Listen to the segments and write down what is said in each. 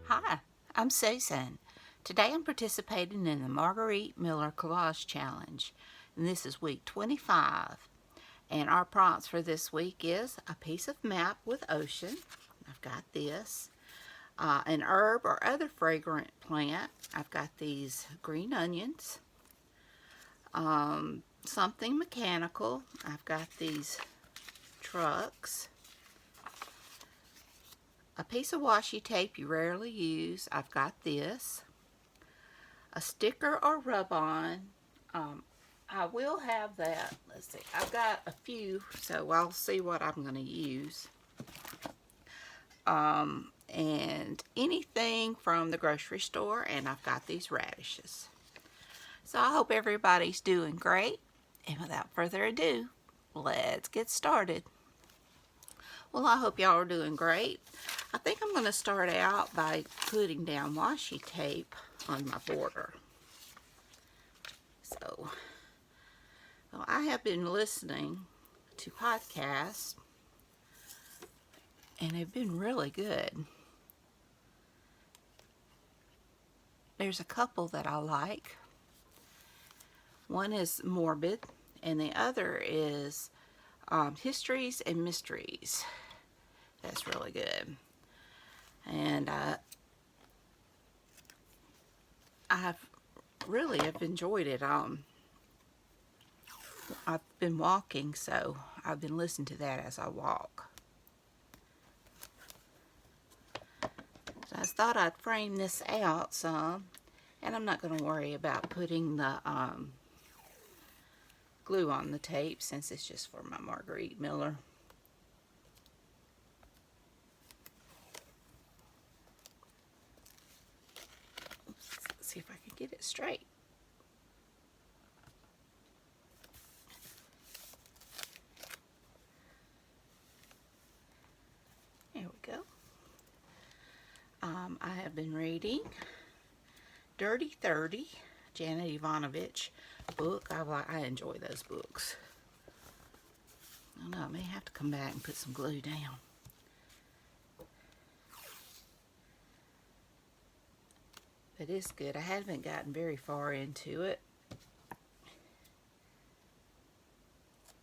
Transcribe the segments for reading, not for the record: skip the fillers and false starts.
Hi, I'm Susan. Today I'm participating in the Margarete Miller Collage Challenge, and this is week 25. And our prompts for this week is a piece of map with ocean. I've got this. An herb or other fragrant plant. I've got these green onions. Something mechanical. I've got these trucks. A piece of washi tape you rarely use. I've got this. A sticker or rub-on. I will have that. Let's see. I've got a few, so I'll see what I'm going to use. And anything from the grocery store, and I've got these radishes. So I hope everybody's doing great. And without further ado, let's get started. Well, I hope y'all are doing great. I think I'm going to start out by putting down washi tape on my border. So, well, I have been listening to podcasts, and they've been really good. There's a couple that I like. One is morbid, and the other is histories and mysteries. That's really good. And I've enjoyed it. I've been walking, so I've been listening to that as I walk. So I thought I'd frame this out some, and I'm not going to worry about putting the glue on the tape since it's just for my Margarete Miller. Let's see if I can get it straight. There we go. I have been reading Dirty 30, Janet Ivanovich book. I enjoy those books. I don't know, I may have to come back and put some glue down. But it's good. I haven't gotten very far into it.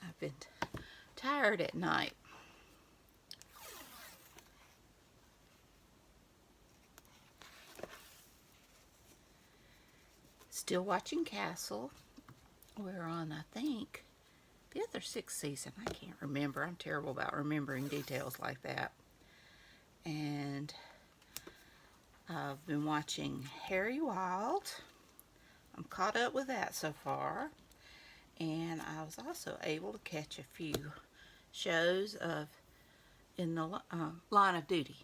I've been tired at night. Still watching Castle. We're on, I think, 5th or 6th season. I can't remember. I'm terrible about remembering details like that. And I've been watching Harry Wild. I'm caught up with that so far. And I was also able to catch a few shows in the line of duty.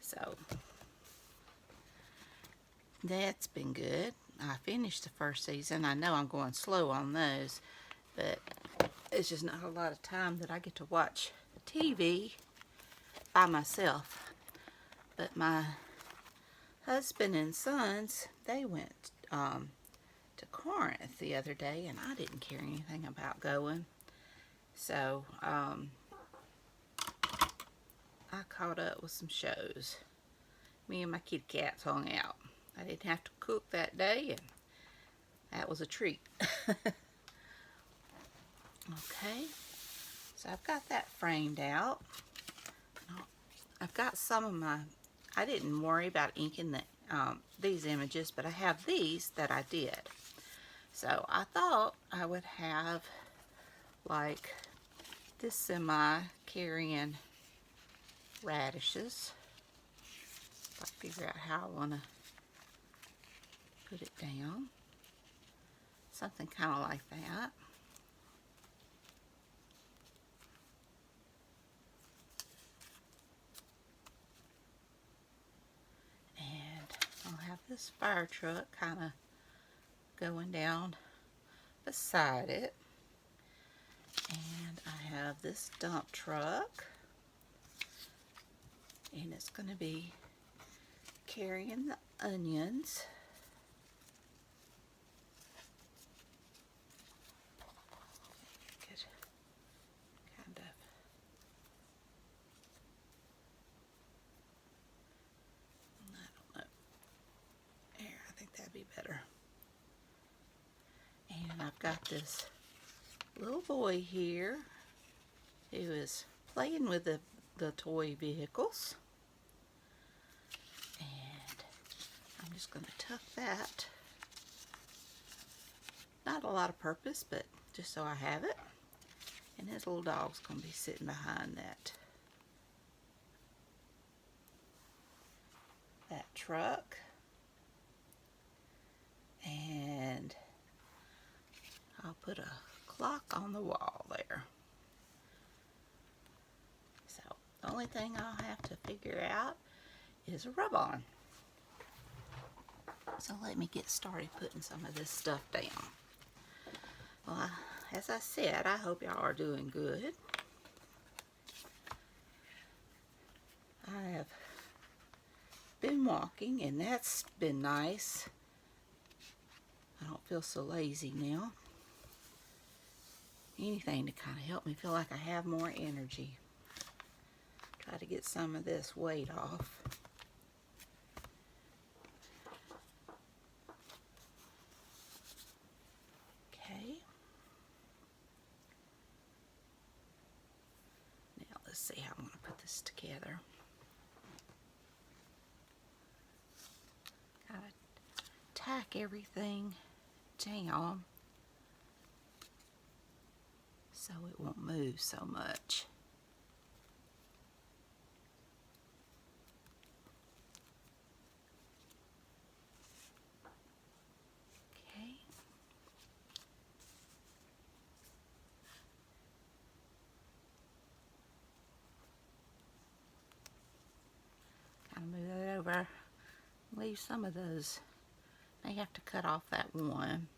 So that's been good. I finished the first season. I know I'm going slow on those, but it's just not a lot of time that I get to watch TV by myself. But my husband and sons, they went to Corinth the other day, and I didn't care anything about going. So I caught up with some shows. Me and my kitty cats hung out. I didn't have to cook that day, and that was a treat. Okay, so I've got that framed out. I've got some of my, I didn't worry about inking these images, but I have these that I did. So I thought I would have like this semi carrying radishes. I'll figure out how I want to put it down. Something kind of like that. And I'll have this fire truck kind of going down beside it. And I have this dump truck. And it's going to be carrying the onions. better. And I've got this little boy here who is playing with the toy vehicles. And I'm just going to tuck that. Not a lot of purpose, but just so I have it. And his little dog's going to be sitting behind that truck. And I'll put a clock on the wall there. So the only thing I'll have to figure out is a rub-on. So let me get started putting some of this stuff down. Well, as I said, I hope y'all are doing good. I have been walking, and that's been nice. I don't feel so lazy now. Anything to kind of help me feel like I have more energy. Try to get some of this weight off. Okay. Now let's see how I'm going to put this together. Kind of tack everything down so it won't move so much. Okay. Kind of move that over. Leave some of those. I have to cut off that one.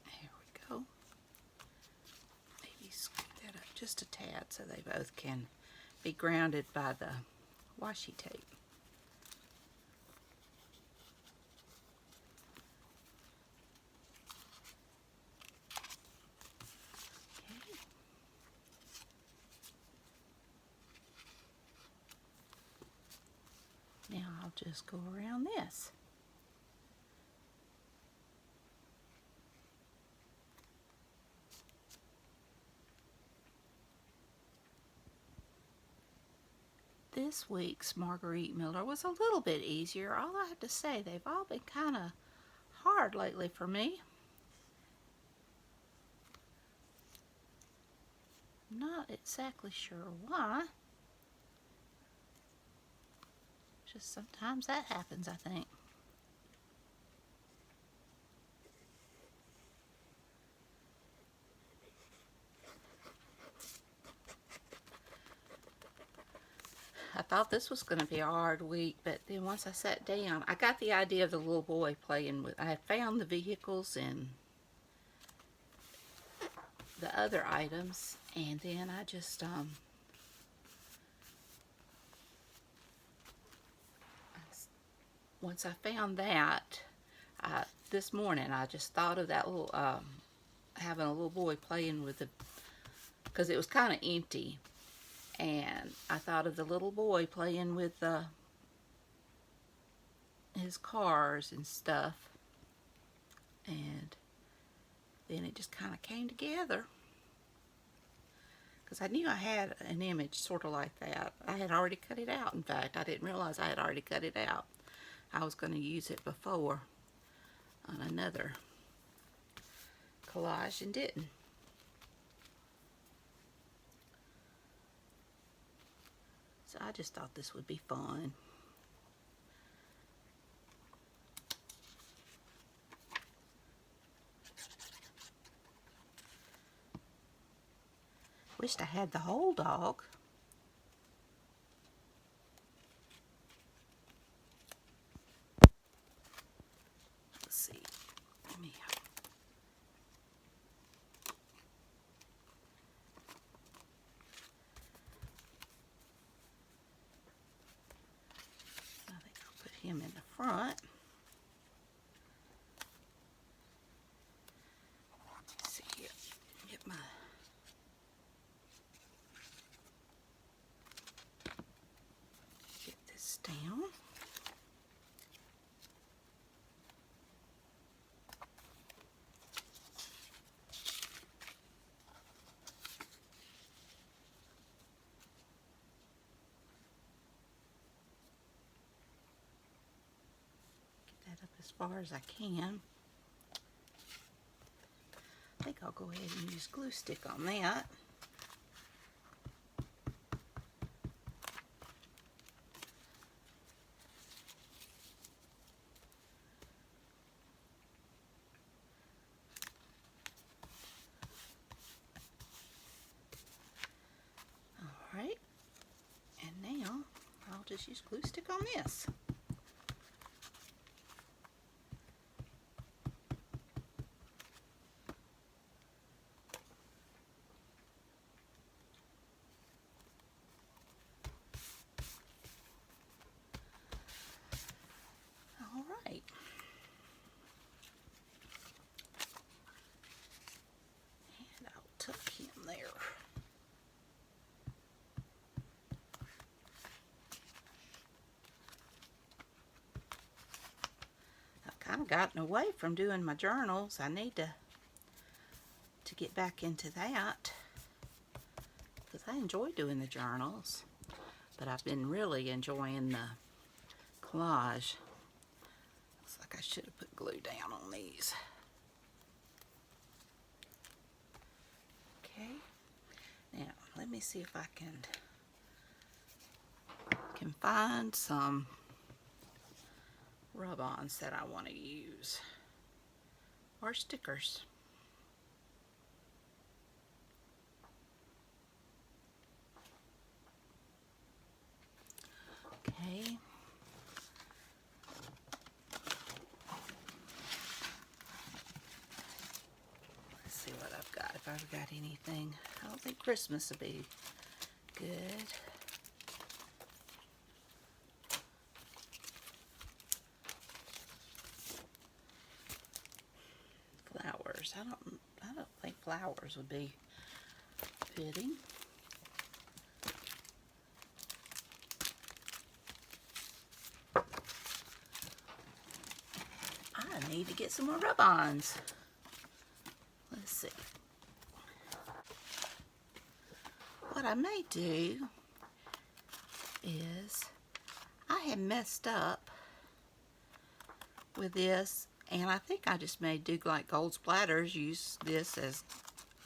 There we go. Maybe scoop that up just a tad so they both can be grounded by the washi tape. Now I'll just go around this. This week's Margarete Miller was a little bit easier. All I have to say, they've all been kind of hard lately for me. Not exactly sure why. Just sometimes that happens, I think. I thought this was going to be a hard week, but then once I sat down, I got the idea of the little boy playing with. I had found the vehicles and the other items, and then I just once I found that, this morning I just thought of that little having a little boy playing with the, because it was kind of empty, and I thought of the little boy playing with his cars and stuff, and then it just kind of came together. Because I knew I had an image sort of like that. I had already cut it out, in fact. I didn't realize I had already cut it out. I was going to use it before on another collage and didn't. So I just thought this would be fun. Wished I had the whole dog. Let's see. Let me I think I'll put him in the front. Let's see here. as far as I can. I think I'll go ahead and use glue stick on that. Alright, and now I'll just use glue stick on this. Alright. And I'll tuck him there. Kind of gotten away from doing my journals. I need to get back into that because I enjoy doing the journals, but I've been really enjoying the collage. Looks like I should have put glue down on these. Okay, now let me see if I can find some rub-ons that I want to use, or stickers. Okay. Let's see what I've got, if I've got anything. I don't think Christmas will be good. Flowers. I don't think flowers would be fitting. I need to get some more rub-ons. Let's see. What I may do is, I have messed up with this, and I think I just may do like gold splatters, use this as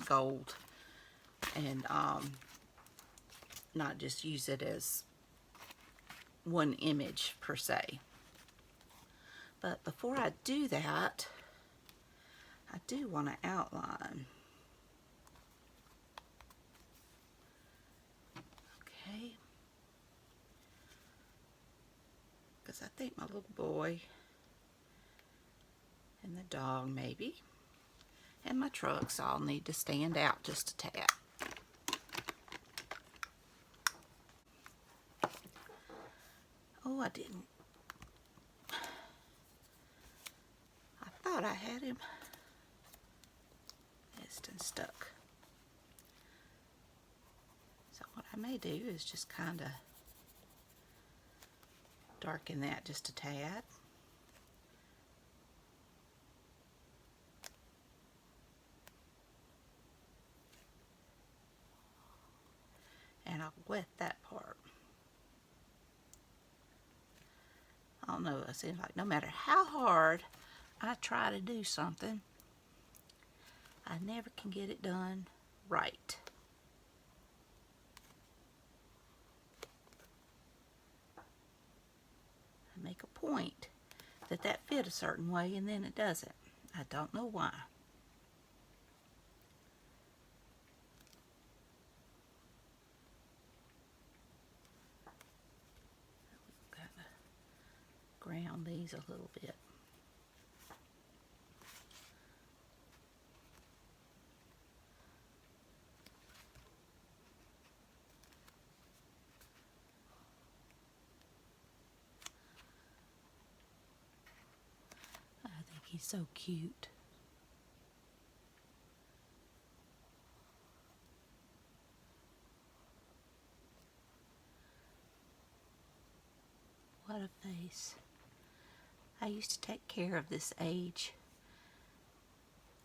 gold, and not just use it as one image per se. But before I do that, I do want to outline. Okay. Because I think my little boy and the dog maybe, and my trucks all need to stand out just a tad. Oh, I didn't. I thought I had him. It's been stuck. So what I may do is just kind of darken that just a tad. And I'll wet that part. I don't know, it seems like no matter how hard I try to do something, I never can get it done right. I make a point that fit a certain way and then it doesn't. I don't know why. Ground these a little bit. I think he's so cute. What a face. I used to take care of this age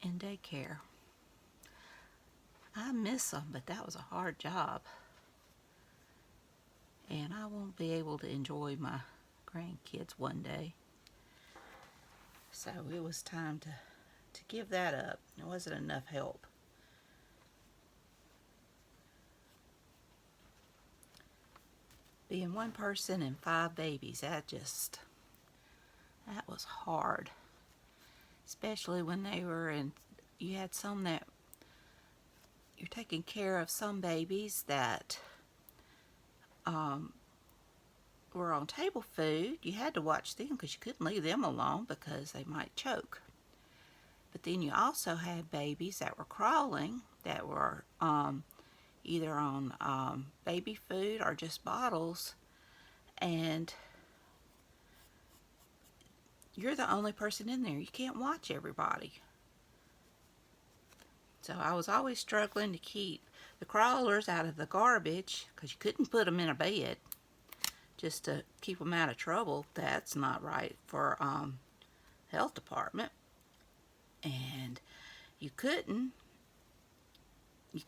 in daycare. I miss them, but that was a hard job. And I won't be able to enjoy my grandkids one day. So it was time to give that up. It wasn't enough help. Being one person and 5 babies, that was hard. Especially when they were you had some that you're taking care of, some babies that were on table food. You had to watch them because you couldn't leave them alone because they might choke. But then you also had babies that were crawling, that were either on baby food or just bottles, and you're the only person in there. You can't watch everybody. So I was always struggling to keep the crawlers out of the garbage because you couldn't put them in a bed just to keep them out of trouble. That's not right for health department. And you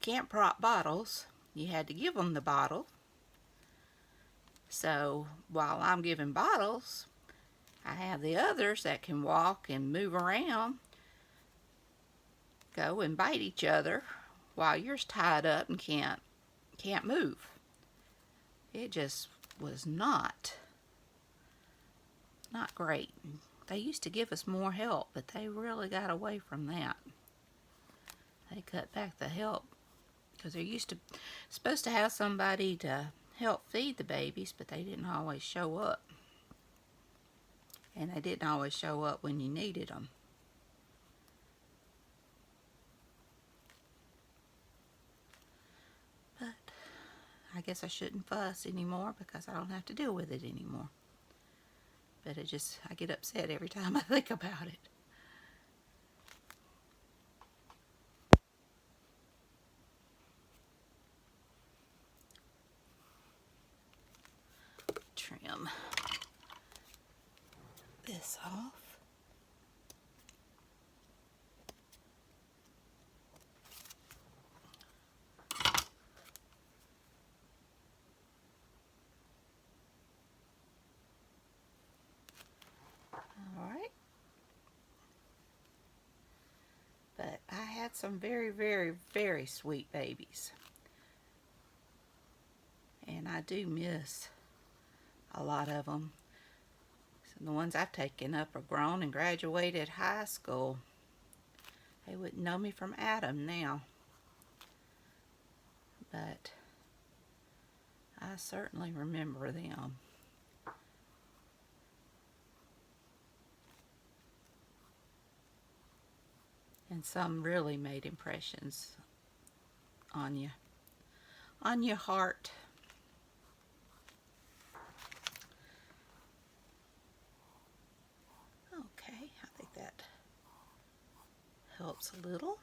can't prop bottles. You had to give them the bottle. So while I'm giving bottles, I have the others that can walk and move around, go and bite each other while you're tied up and can't move. It just was not great. They used to give us more help, but they really got away from that. They cut back the help because they're supposed to have somebody to help feed the babies, but they didn't always show up. And they didn't always show up when you needed them. But I guess I shouldn't fuss anymore because I don't have to deal with it anymore. But I get upset every time I think about it. Trim this off. Alright. But I had some very, very, very sweet babies. And I do miss a lot of them. So the ones I've taken up are grown and graduated high school. They wouldn't know me from Adam now. But I certainly remember them. And some really made impressions on you, on your heart. Okay, I think that helps a little.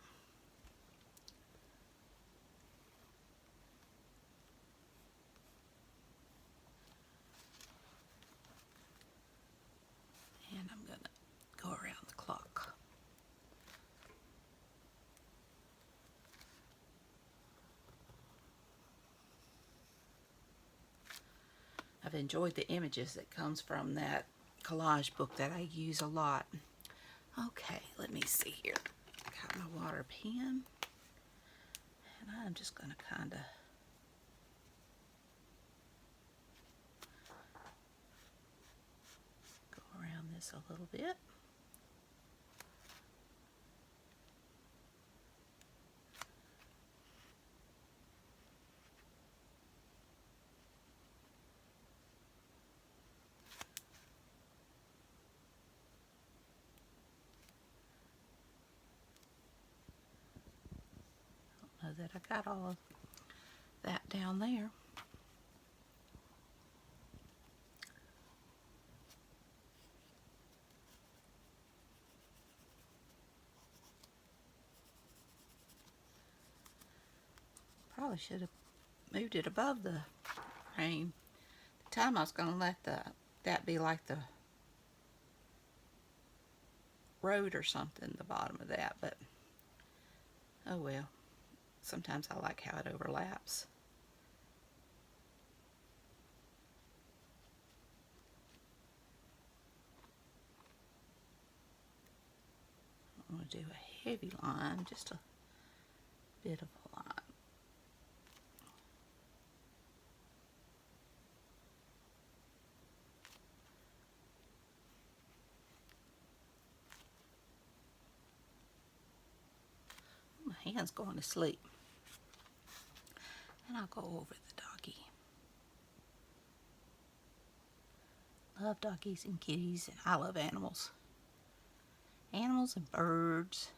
And I'm going to go around the clock. I've enjoyed the images that comes from that collage book that I use a lot. Okay, let me see here. I got my water pen. And I'm just going to kind of go around this a little bit. Know that I got all of that down there. Probably should have moved it above the frame. At the time I was going to let that be like the road or something, the bottom of that, but oh well. Sometimes I like how it overlaps. want to do a heavy line, just a bit of a line. My hand's going to sleep. And I'll go over the doggy. Love doggies and kitties, and I love animals. Animals and birds.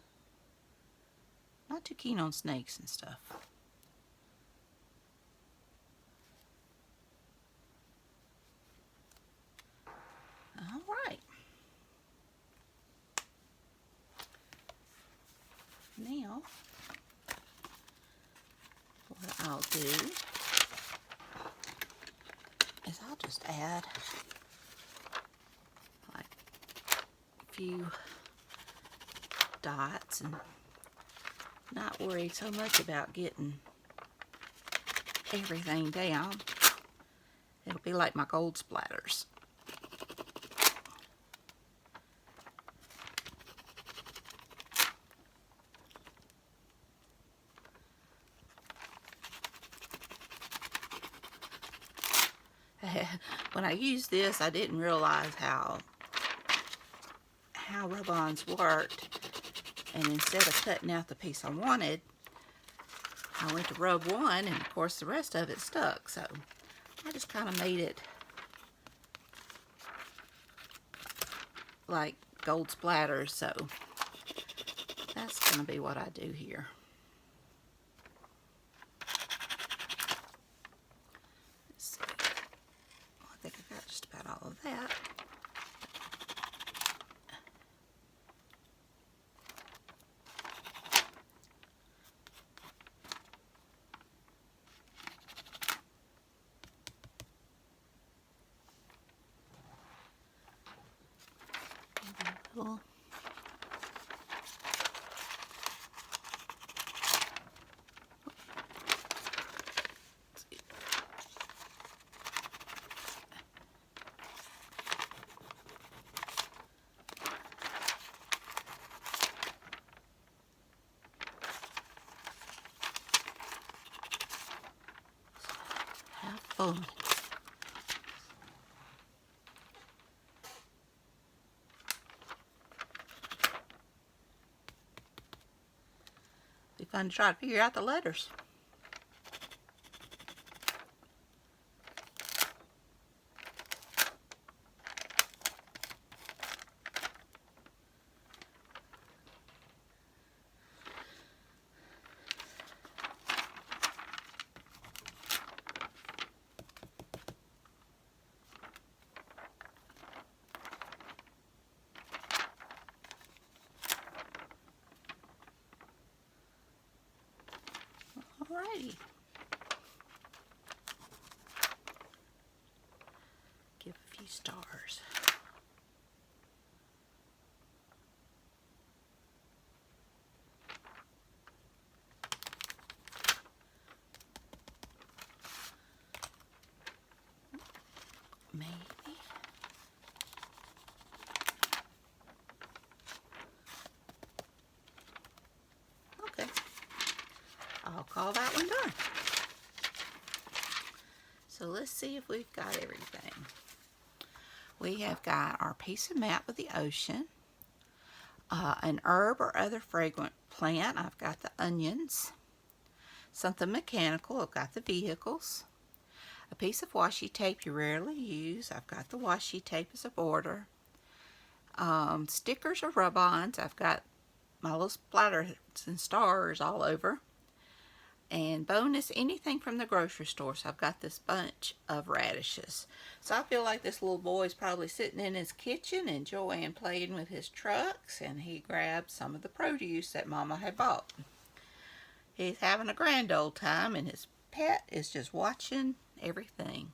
Not too keen on snakes and stuff. All right. Now, what I'll do is I'll just add like a few dots and not worry so much about getting everything down. It'll be like my gold splatters. When I used this, I didn't realize how rub-ons worked, and instead of cutting out the piece I wanted, I went to rub one, and of course the rest of it stuck. So I just kind of made it like gold splatters. So that's going to be what I do here. I think I got just about all of that. Cool. Have fun. Be fun to try to figure out the letters. Alrighty. Give a few stars. Maybe. Okay. I'll call that one done. So let's see if we've got everything. We have got our piece of map of the ocean, an herb or other fragrant plant. I've got the onions. Something mechanical. I've got the vehicles. A piece of washi tape you rarely use. I've got the washi tape as a border. Stickers or rub-ons. I've got my little splatters and stars all over. And bonus, anything from the grocery store. So I've got this bunch of radishes. So I feel like this little boy's probably sitting in his kitchen and Joanne playing with his trucks, and he grabbed some of the produce that Mama had bought. He's having a grand old time, and his pet is just watching everything.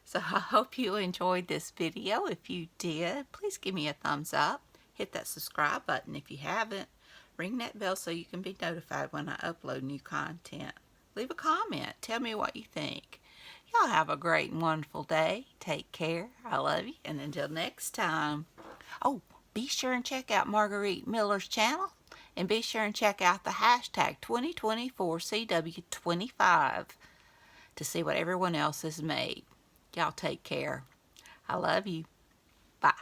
So I hope you enjoyed this video. If you did, please give me a thumbs up. Hit that subscribe button if you haven't. Ring that bell so you can be notified when I upload new content. Leave a comment. Tell me what you think. Y'all have a great and wonderful day. Take care. I love you. And until next time. Oh, be sure and check out Margarete Miller's channel, and be sure and check out the hashtag 2024CW25 to see what everyone else has made. Y'all take care. I love you. Bye.